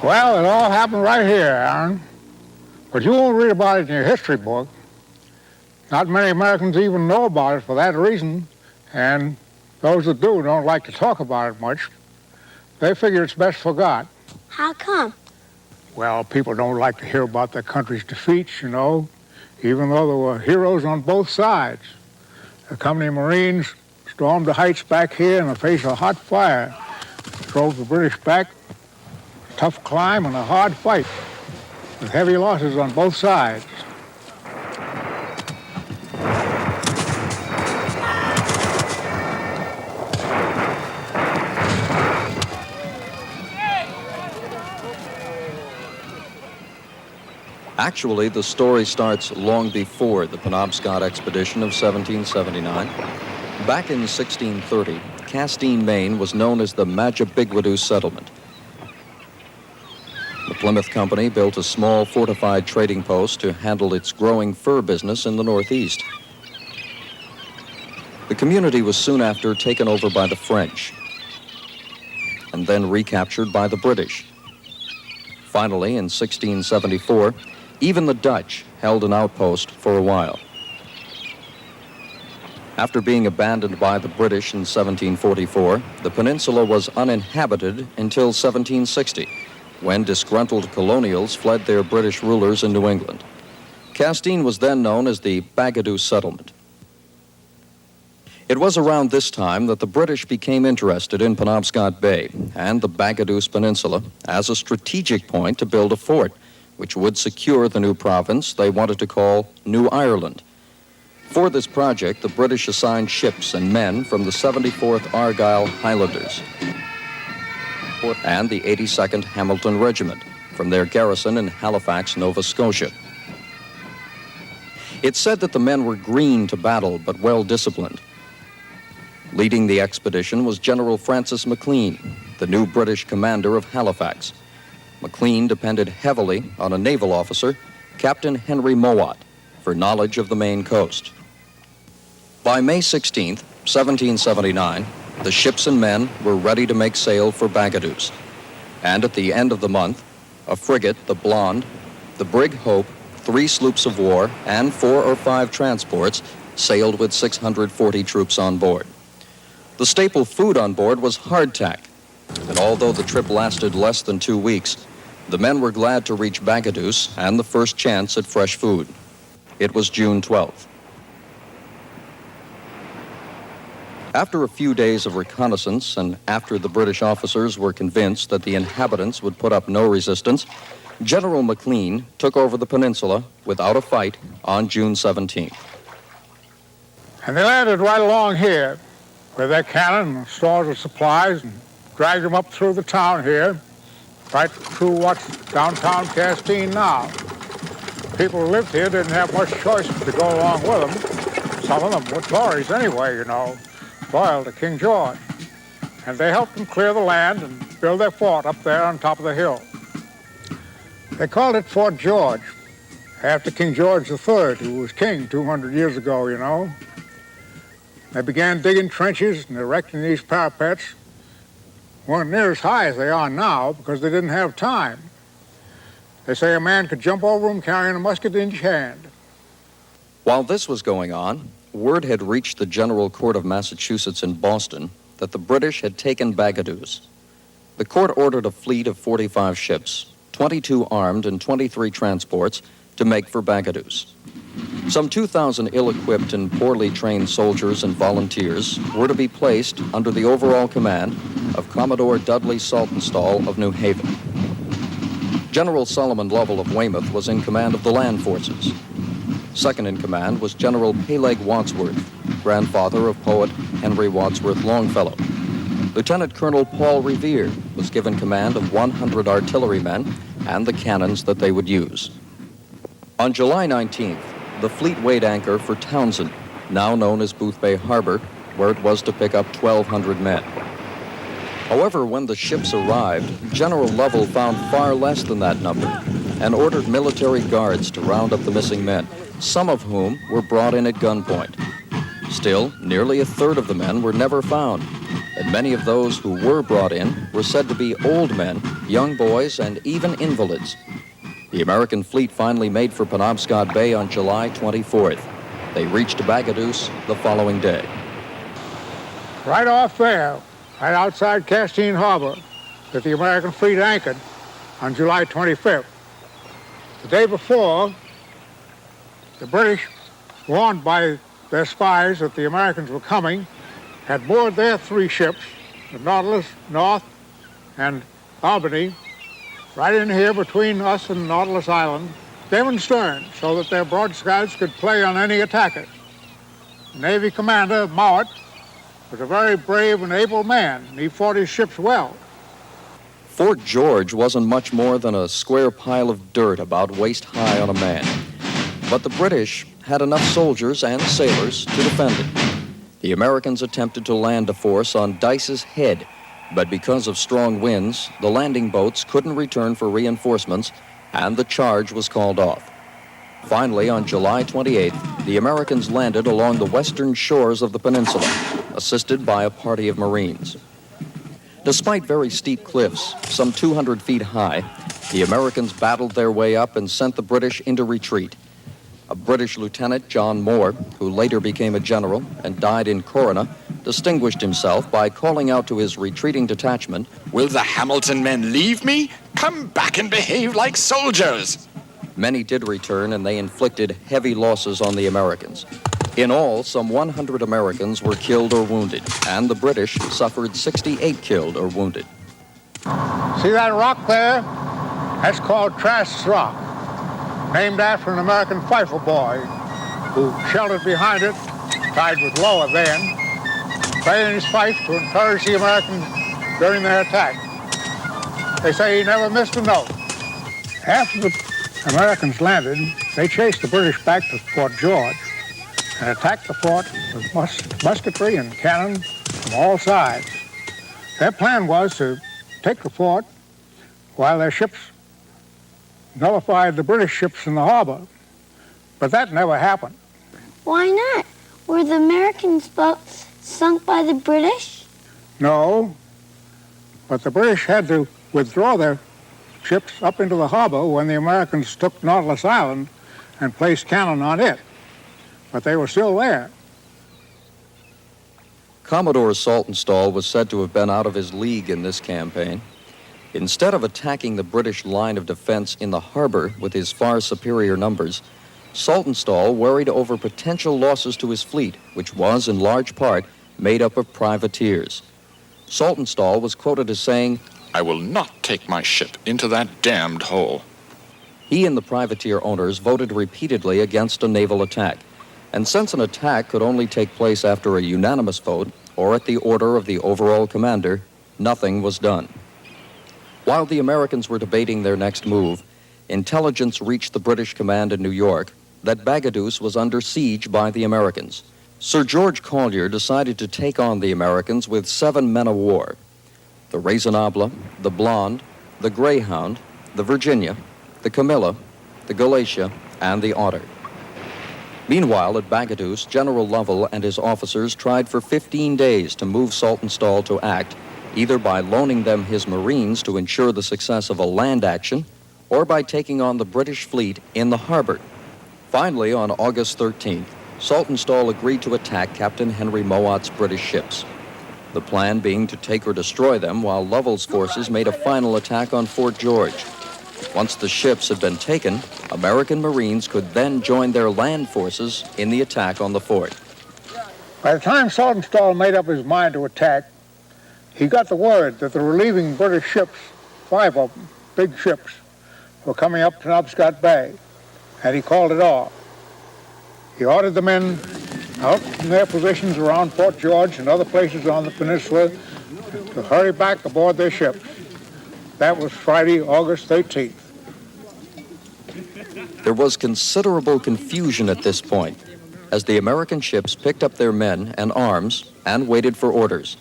Well, it all happened right here, Aaron. But you won't read about it in your history book. Not many Americans even know about it for that reason, and those that do don't like to talk about it much. They figure it's best forgot. How come? Well, people don't like to hear about their country's defeats, you know, even though there were heroes on both sides. The company Marines stormed the heights back here in the face of hot fire, drove the British back, a tough climb and a hard fight, with heavy losses on both sides. Actually, the story starts long before the Penobscot Expedition of 1779. Back in 1630, Castine, Maine was known as the Majabigwadoo settlement. The Plymouth Company built a small fortified trading post to handle its growing fur business in the Northeast. The community was soon after taken over by the French and then recaptured by the British. Finally, in 1674, even the Dutch held an outpost for a while. After being abandoned by the British in 1744, the peninsula was uninhabited until 1760, when disgruntled colonials fled their British rulers in New England. Castine was then known as the Bagadoo settlement. It was around this time that the British became interested in Penobscot Bay and the Bagadoos Peninsula as a strategic point to build a fort, which would secure the new province they wanted to call New Ireland. For this project, the British assigned ships and men from the 74th Argyll Highlanders and the 82nd Hamilton Regiment from their garrison in Halifax, Nova Scotia. It's said that the men were green to battle but well-disciplined. Leading the expedition was General Francis Maclean, the new British commander of Halifax. Maclean depended heavily on a naval officer, Captain Henry Mowat, for knowledge of the Maine coast. By May 16th, 1779, the ships and men were ready to make sail for Bagadoos. And at the end of the month, a frigate, the Blonde, the brig Hope, 3 sloops of war, and 4 or 5 transports sailed with 640 troops on board. The staple food on board was hardtack, and although the trip lasted less than 2 weeks, the men were glad to reach Bagadoos and the first chance at fresh food. It was June 12th. After a few days of reconnaissance and after the British officers were convinced that the inhabitants would put up no resistance, General Maclean took over the peninsula without a fight on June 17th. And they landed right along here with their cannon and stores of supplies and dragged them up through the town here, right through what's downtown Castine now. People who lived here didn't have much choice to go along with them. Some of them were Tories anyway, you know, loyal to King George. And they helped them clear the land and build their fort up there on top of the hill. They called it Fort George, after King George III, who was king 200 years ago, you know. They began digging trenches and erecting these parapets. Weren't near as high as they are now because they didn't have time. They say a man could jump over them carrying a musket in his hand. While this was going on, word had reached the General Court of Massachusetts in Boston that the British had taken Bagadoos. The court ordered a fleet of 45 ships, 22 armed and 23 transports, to make for Bagadoos. Some 2,000 ill-equipped and poorly trained soldiers and volunteers were to be placed under the overall command of Commodore Dudley Saltonstall of New Haven. General Solomon Lovell of Weymouth was in command of the land forces. Second in command was General Peleg Wadsworth, grandfather of poet Henry Wadsworth Longfellow. Lieutenant Colonel Paul Revere was given command of 100 artillerymen and the cannons that they would use. On July 19th, the fleet weighed anchor for Townsend, now known as Boothbay Harbor, where it was to pick up 1,200 men. However, when the ships arrived, General Lovell found far less than that number and ordered military guards to round up the missing men, some of whom were brought in at gunpoint. Still, nearly a third of the men were never found. and many of those who were brought in were said to be old men, young boys, and even invalids. The American fleet finally made for Penobscot Bay on July 24th. They reached Bagaduce the following day. Right off there, right outside Castine Harbor, that the American fleet anchored on July 25th. The day before, the British, warned by their spies that the Americans were coming, had moored their 3 ships, the Nautilus, North, and Albany, right in here between us and Nautilus Island, stem and stern, so that their broadsides could play on any attacker. Navy Commander Mowat was a very brave and able man, and he fought his ships well. Fort George wasn't much more than a square pile of dirt about waist high on a man. But the British had enough soldiers and sailors to defend it. The Americans attempted to land a force on Dice's Head, but because of strong winds, the landing boats couldn't return for reinforcements, and the charge was called off. Finally, on July 28th, the Americans landed along the western shores of the peninsula, assisted by a party of Marines. Despite very steep cliffs, some 200 feet high, the Americans battled their way up and sent the British into retreat. A British lieutenant, John Moore, who later became a general and died in Corunna, distinguished himself by calling out to his retreating detachment, "Will the Hamilton men leave me? Come back and behave like soldiers." Many did return, and they inflicted heavy losses on the Americans. In all, some 100 Americans were killed or wounded, and the British suffered 68 killed or wounded. See that rock there? That's called Trask's Rock, named after an American rifle boy who sheltered behind it, tied with Lower then, playing his fife to encourage the Americans during their attack. They say he never missed a note. After the Americans landed, they chased the British back to Fort George and attacked the fort with musketry and cannon from all sides. Their plan was to take the fort while their ships nullified the British ships in the harbor, but that never happened. Why not? Were the Americans' boats sunk by the British? No, but the British had to withdraw their ships up into the harbor when the Americans took Nautilus Island and placed cannon on it. But they were still there. Commodore Saltonstall was said to have been out of his league in this campaign. Instead of attacking the British line of defense in the harbor with his far superior numbers, Saltonstall worried over potential losses to his fleet, which was, in large part, made up of privateers. Saltonstall was quoted as saying, "I will not take my ship into that damned hole." He and the privateer owners voted repeatedly against a naval attack. And since an attack could only take place after a unanimous vote or at the order of the overall commander, nothing was done. While the Americans were debating their next move, intelligence reached the British command in New York that Bagaduce was under siege by the Americans. Sir George Collier decided to take on the Americans with 7 men of war: the Raisonnable, the Blonde, the Greyhound, the Virginia, the Camilla, the Galatia, and the Otter. Meanwhile, at Bagaduce, General Lovell and his officers tried for 15 days to move Saltonstall to act, either by loaning them his Marines to ensure the success of a land action, or by taking on the British fleet in the harbor. Finally, on August 13th, Saltonstall agreed to attack Captain Henry Mowat's British ships, the plan being to take or destroy them while Lovell's forces made a final attack on Fort George. Once the ships had been taken, American Marines could then join their land forces in the attack on the fort. By the time Saltonstall made up his mind to attack, he got the word that the relieving British ships, 5 of them, big ships, were coming up Penobscot Bay, and he called it off. He ordered the men out from their positions around Fort George and other places on the peninsula to hurry back aboard their ships. That was Friday, August 13th. There was considerable confusion at this point, as the American ships picked up their men and arms and waited for orders.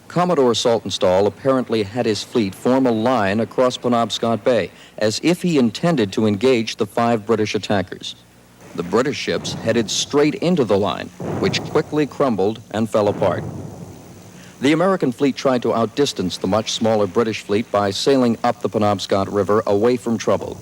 Commodore Saltonstall apparently had his fleet form a line across Penobscot Bay, as if he intended to engage the 5 British attackers. The British ships headed straight into the line, which quickly crumbled and fell apart. The American fleet tried to outdistance the much smaller British fleet by sailing up the Penobscot River away from trouble.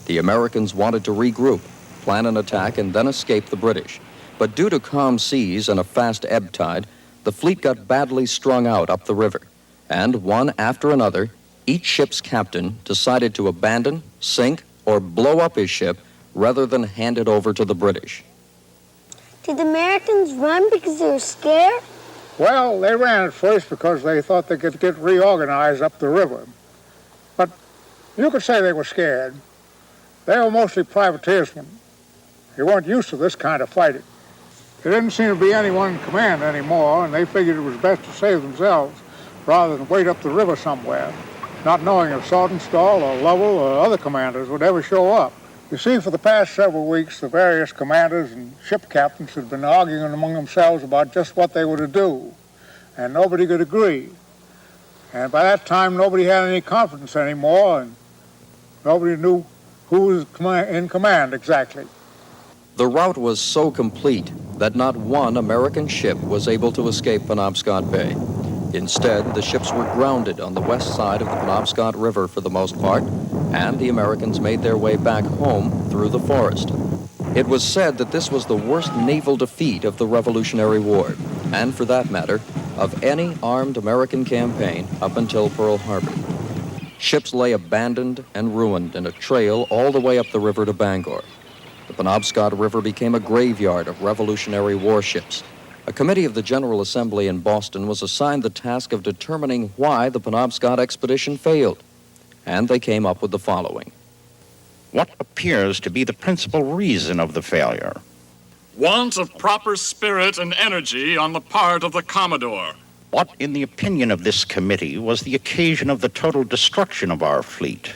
The Americans wanted to regroup, plan an attack, and then escape the British. But due to calm seas and a fast ebb tide, the fleet got badly strung out up the river. And one after another, each ship's captain decided to abandon, sink, or blow up his ship rather than hand it over to the British. Did the Americans run because they were scared? Well, they ran at first because they thought they could get reorganized up the river. But you could say they were scared. They were mostly privateersmen. They weren't used to this kind of fighting. There didn't seem to be anyone in command anymore, and they figured it was best to save themselves rather than wait up the river somewhere, not knowing if Saltonstall or Lovell or other commanders would ever show up. You see, for the past several weeks, the various commanders and ship captains had been arguing among themselves about just what they were to do, and nobody could agree. And by that time, nobody had any confidence anymore, and nobody knew who was in command exactly. The rout was so complete that not one American ship was able to escape Penobscot Bay. Instead, the ships were grounded on the west side of the Penobscot River for the most part, and the Americans made their way back home through the forest. It was said that this was the worst naval defeat of the Revolutionary War, and for that matter, of any armed American campaign up until Pearl Harbor. Ships lay abandoned and ruined in a trail all the way up the river to Bangor. The Penobscot River became a graveyard of Revolutionary warships. A committee of the General Assembly in Boston was assigned the task of determining why the Penobscot Expedition failed. And they came up with the following. What appears to be the principal reason of the failure? Want of proper spirit and energy on the part of the Commodore. What, in the opinion of this committee, was the occasion of the total destruction of our fleet?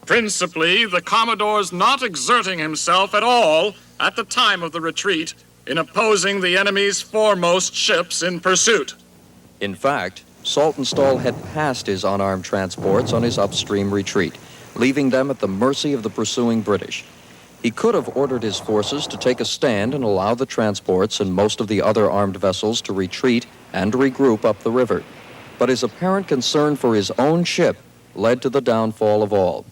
Principally, the Commodore's not exerting himself at all at the time of the retreat in opposing the enemy's foremost ships in pursuit. In fact, Saltonstall had passed his unarmed transports on his upstream retreat, leaving them at the mercy of the pursuing British. He could have ordered his forces to take a stand and allow the transports and most of the other armed vessels to retreat and regroup up the river. But his apparent concern for his own ship led to the downfall of all.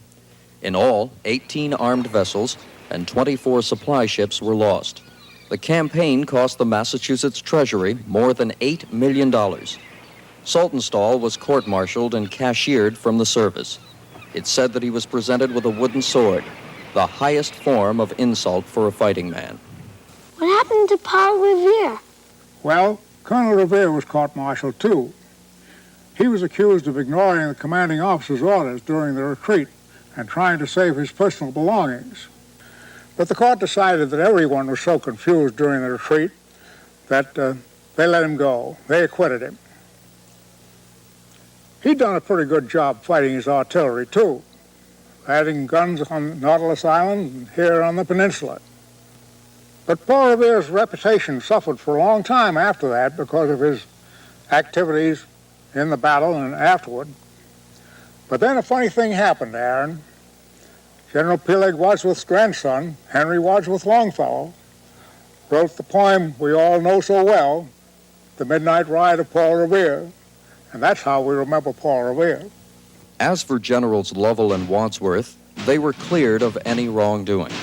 In all, 18 armed vessels and 24 supply ships were lost. The campaign cost the Massachusetts Treasury more than $8 million. Saltonstall was court-martialed and cashiered from the service. It said that he was presented with a wooden sword, the highest form of insult for a fighting man. What happened to Paul Revere? Well, Colonel Revere was court-martialed too. He was accused of ignoring the commanding officer's orders during the retreat and trying to save his personal belongings. But the court decided that everyone was so confused during the retreat that they let him go. They acquitted him. He'd done a pretty good job fighting his artillery, too, adding guns on Nautilus Island and here on the peninsula. But Paul Revere's reputation suffered for a long time after that because of his activities in the battle and afterward. But then a funny thing happened, Aaron. General Peleg Wadsworth's grandson, Henry Wadsworth Longfellow, wrote the poem we all know so well, The Midnight Ride of Paul Revere, and that's how we remember Paul Revere. As for Generals Lovell and Wadsworth, they were cleared of any wrongdoing.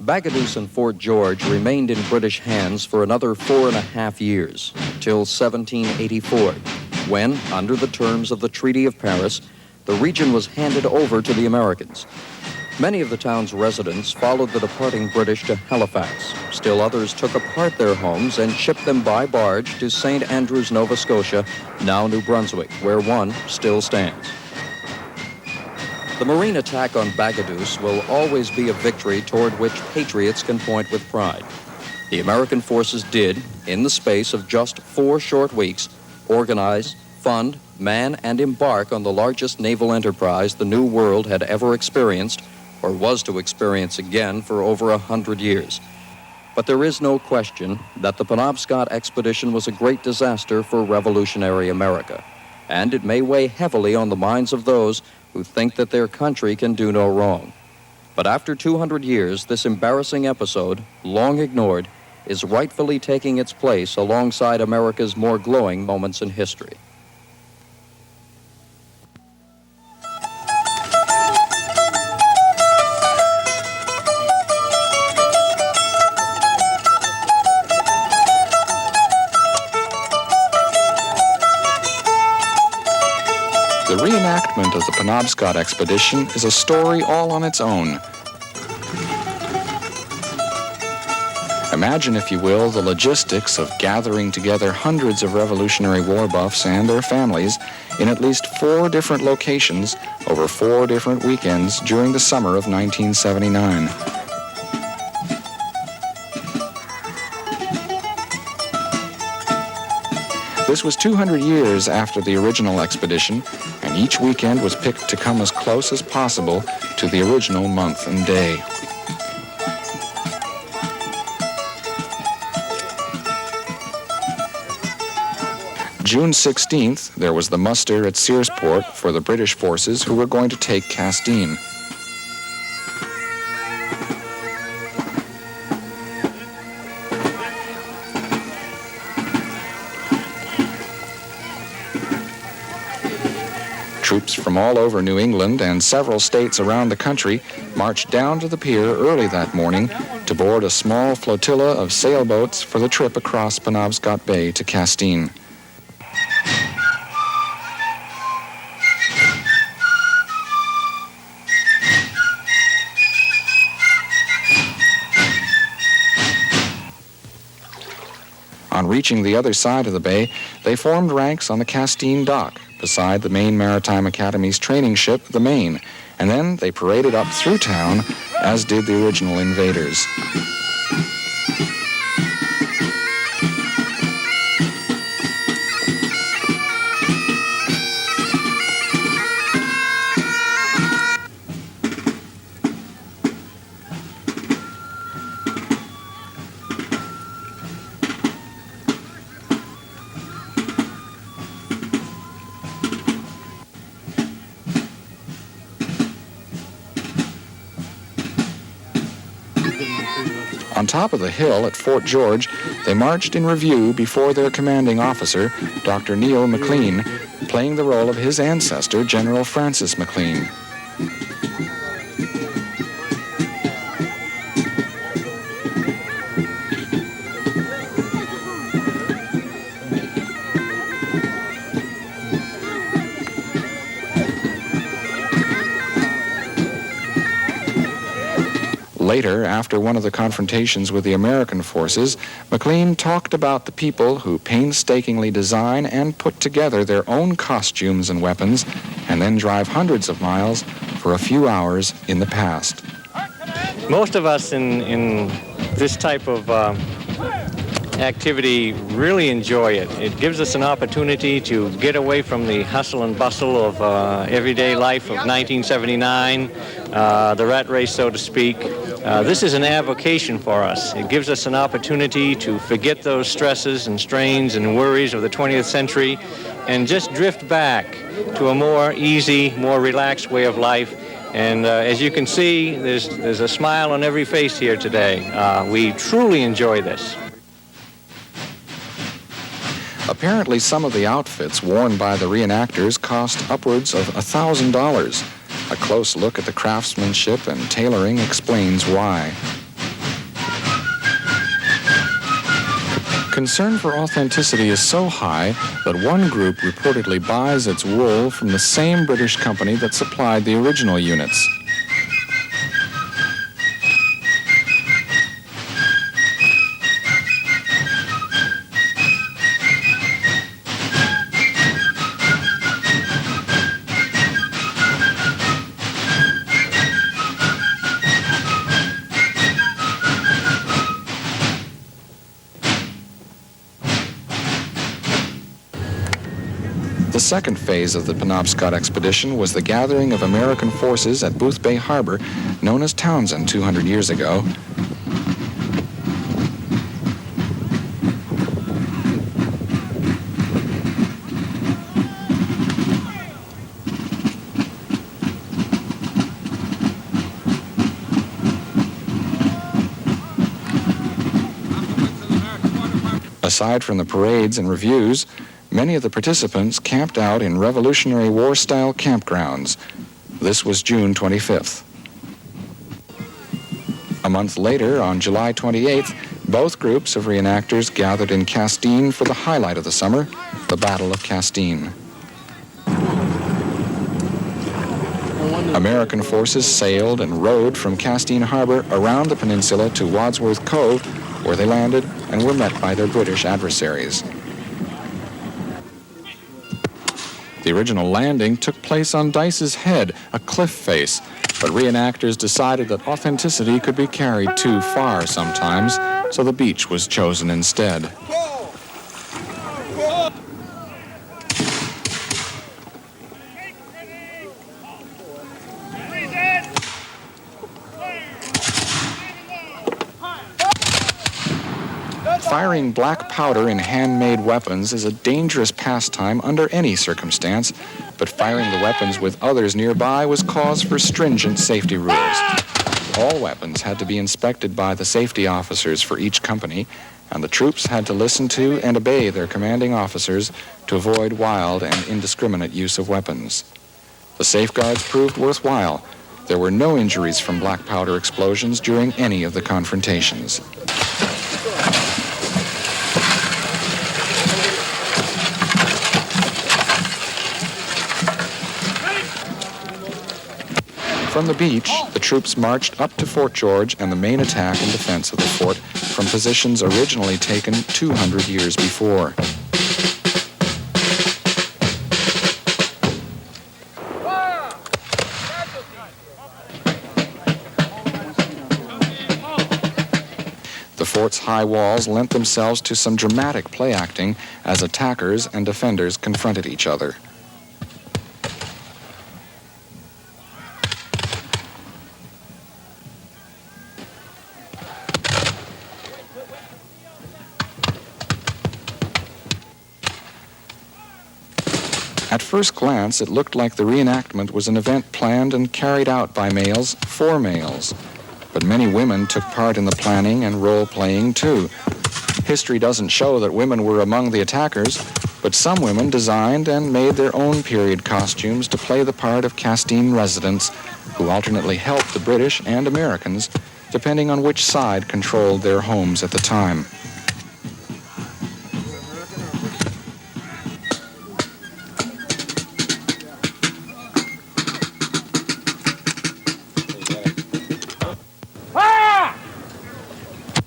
Bagaduce and Fort George remained in British hands for another 4.5 years, till 1784, when, under the terms of the Treaty of Paris, the region was handed over to the Americans. Many of the town's residents followed the departing British to Halifax. Still others took apart their homes and shipped them by barge to St. Andrews, Nova Scotia, now New Brunswick, where one still stands. The Marine attack on Bagaduce will always be a victory toward which patriots can point with pride. The American forces did, in the space of just 4 short weeks, organize, fund, man, and embark on the largest naval enterprise the New World had ever experienced, or was to experience again for over 100 years. But there is no question that the Penobscot Expedition was a great disaster for revolutionary America, and it may weigh heavily on the minds of those who think that their country can do no wrong. But after 200 years, this embarrassing episode, long ignored, is rightfully taking its place alongside America's more glowing moments in history. The reenactment of the Penobscot Expedition is a story all on its own. Imagine, if you will, the logistics of gathering together hundreds of Revolutionary War buffs and their families in at least 4 different locations over 4 different weekends during the summer of 1979. This was 200 years after the original expedition, and each weekend was picked to come as close as possible to the original month and day. June 16th, there was the muster at Searsport for the British forces who were going to take Castine. Troops from all over New England and several states around the country marched down to the pier early that morning to board a small flotilla of sailboats for the trip across Penobscot Bay to Castine. On reaching the other side of the bay, they formed ranks on the Castine dock beside the Maine Maritime Academy's training ship, the Maine, and then they paraded up through town, as did the original invaders. On top of the hill at Fort George, they marched in review before their commanding officer, Dr. Neil McLean, playing the role of his ancestor, General Francis McLean. Later, after one of the confrontations with the American forces, McLean talked about the people who painstakingly design and put together their own costumes and weapons and then drive hundreds of miles for a few hours in the past. Most of us in this type of activity really enjoy it. It gives us an opportunity to get away from the hustle and bustle of everyday life of 1979, the rat race, so to speak. This is an avocation for us. It gives us an opportunity to forget those stresses and strains and worries of the 20th century and just drift back to a more easy, more relaxed way of life. And as you can see, there's a smile on every face here today. We truly enjoy this. Apparently, some of the outfits worn by the reenactors cost upwards of $1,000. A close look at the craftsmanship and tailoring explains why. Concern for authenticity is so high that one group reportedly buys its wool from the same British company that supplied the original units. The second phase of the Penobscot Expedition was the gathering of American forces at Boothbay Harbor, known as Townsend 200 years ago. Aside from the parades and reviews, many of the participants camped out in Revolutionary War-style campgrounds. This was June 25th. A month later, on July 28th, both groups of reenactors gathered in Castine for the highlight of the summer, the Battle of Castine. American forces sailed and rowed from Castine Harbor around the peninsula to Wadsworth Cove, where they landed and were met by their British adversaries. The original landing took place on Dice's Head, a cliff face, but reenactors decided that authenticity could be carried too far sometimes, so the beach was chosen instead. Firing black powder in handmade weapons is a dangerous pastime under any circumstance, but firing the weapons with others nearby was cause for stringent safety rules. All weapons had to be inspected by the safety officers for each company, and the troops had to listen to and obey their commanding officers to avoid wild and indiscriminate use of weapons. The safeguards proved worthwhile. There were no injuries from black powder explosions during any of the confrontations. From the beach, the troops marched up to Fort George and the main attack and defense of the fort from positions originally taken 200 years before. The fort's high walls lent themselves to some dramatic play acting as attackers and defenders confronted each other. At first glance, it looked like the reenactment was an event planned and carried out by males for males. But many women took part in the planning and role-playing, too. History doesn't show that women were among the attackers, but some women designed and made their own period costumes to play the part of Castine residents who alternately helped the British and Americans, depending on which side controlled their homes at the time.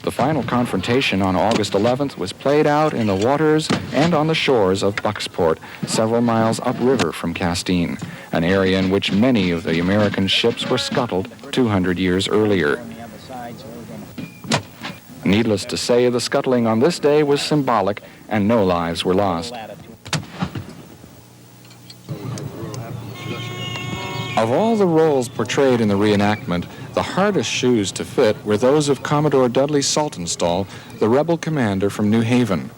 The final confrontation on August 11th was played out in the waters and on the shores of Bucksport, several miles upriver from Castine, an area in which many of the American ships were scuttled 200 years earlier. Needless to say, the scuttling on this day was symbolic and no lives were lost. Of all the roles portrayed in the reenactment, the hardest shoes to fit were those of Commodore Dudley Saltonstall, the rebel commander from New Haven.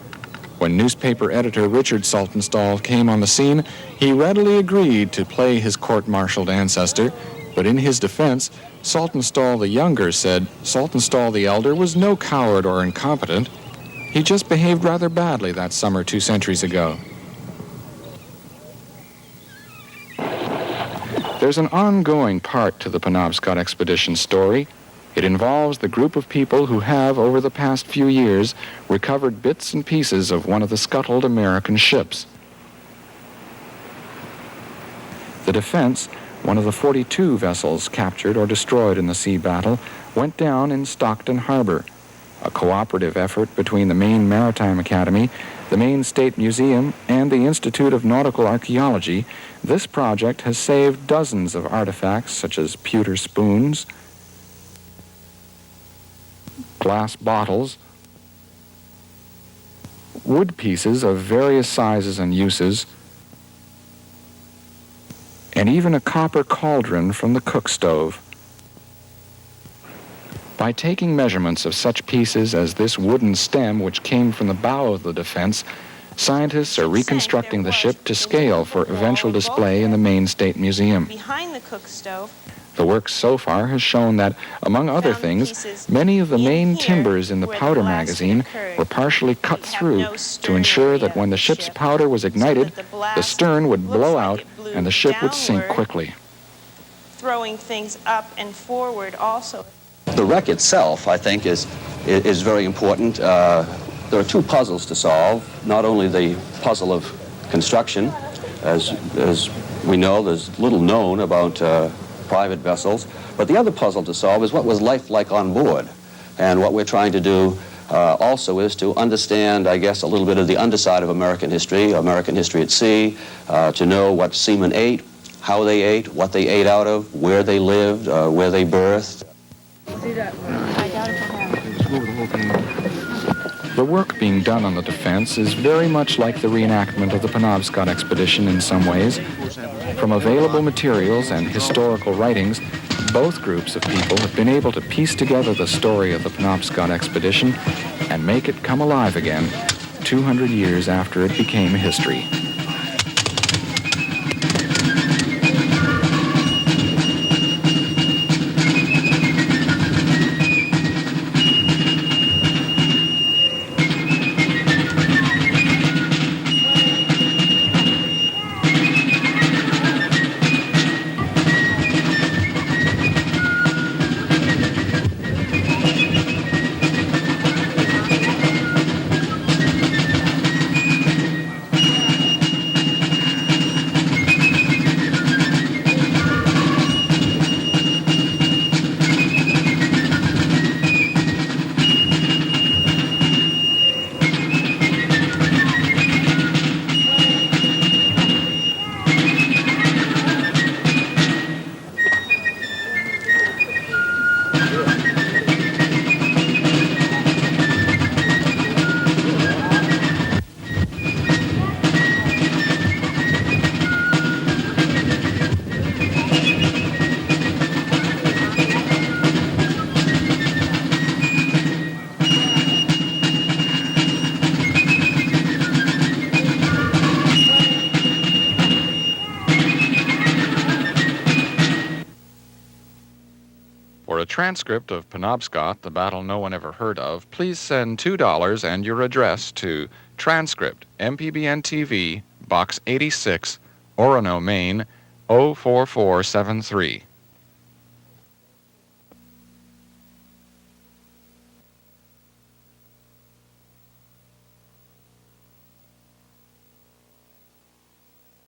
When newspaper editor Richard Saltonstall came on the scene, he readily agreed to play his court-martialed ancestor, but in his defense, Saltonstall the younger said Saltonstall the elder was no coward or incompetent. He just behaved rather badly that summer 2 centuries ago. There's an ongoing part to the Penobscot Expedition story. It involves the group of people who have, over the past few years, recovered bits and pieces of one of the scuttled American ships. The defense, one of the 42 vessels captured or destroyed in the sea battle, went down in Stockton Harbor. A cooperative effort between the Maine Maritime Academy, the Maine State Museum, and the Institute of Nautical Archeology, this project has saved dozens of artifacts such as pewter spoons, glass bottles, wood pieces of various sizes and uses, and even a copper cauldron from the cook stove. By taking measurements of such pieces as this wooden stem which came from the bow of the defense, scientists are reconstructing the ship to scale for eventual display in the Maine State Museum. Behind the cook stove. The work so far has shown that, among other things, many of the main timbers in the powder magazine were partially cut through to ensure that when the ship's powder was ignited, the stern would blow out and the ship would sink quickly. Throwing things up and forward also. The wreck itself, I think, is very important. There are two puzzles to solve. Not only the puzzle of construction, as we know, there's little known about private vessels, but the other puzzle to solve is what was life like on board. And what we're trying to do also is to understand, I guess, a little bit of the underside of American history at sea, to know what seamen ate, how they ate, what they ate out of, where they lived, where they birthed. The work being done on the defense is very much like the reenactment of the Penobscot Expedition in some ways. From available materials and historical writings, both groups of people have been able to piece together the story of the Penobscot Expedition and make it come alive again 200 years after it became history. For a transcript of Penobscot, the battle no one ever heard of, please send $2 and your address to Transcript, MPBN-TV, Box 86, Orono, Maine, 04473.